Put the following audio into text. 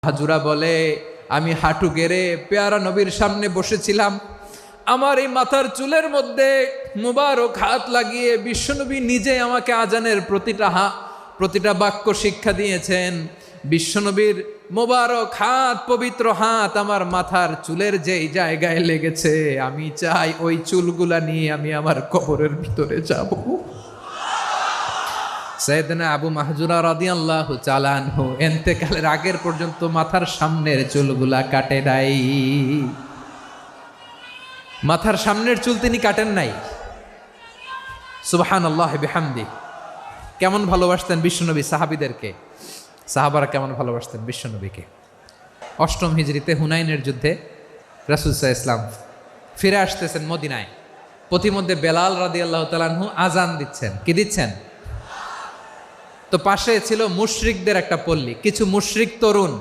হাজুরা বলে, আমি হাঁটু গেড়ে পেয়ারা নবীর সামনে বসেছিলাম, আমার এই মাথার চুলের মধ্যে মুবারক হাত লাগিয়ে বিশ্বনবী নিজে আমাকে আজানের প্রতিটা বাক্য শিক্ষা দিয়েছেন। বিশ্বনবীর মোবারক হাত, পবিত্র হাত আমার মাথার চুলের যেই জায়গায় লেগেছে, আমি চাই ওই চুলগুলা নিয়ে আমি আমার কবরের ভিতরে যাব। সাইয়েদনা আবু মাহজুরা রাদিয়াল্লাহু তাআলা আনহু ইন্তেকালের আগের পর্যন্ত মাথার সামনের চুলগুলা কাটে নাই। মাথার সামনের চুল তিনি কাটেন নাই। সুবহানাল্লাহি বিহামদি। কেমন ভালোবাসতেন বিশ্বনবী সাহাবীদেরকে, সাহাবারা কেমন ভালোবাসতেন বিশ্বনবীকে। অষ্টম হিজরিতে হুনাইনের যুদ্ধে রাসূল সাল্লাল্লাহু আলাইহি ওয়াসাল্লাম ফিরে আসতেছেন মদিনায়। পথিমধ্যে বেলাল রাদিয়াল্লাহু তাআলা আনহু আজান দিচ্ছেন। কি দিচ্ছেন? তো পাশে ছিল মুশরিকদের একটা পল্লী, কিছু মুশরিক তরুণ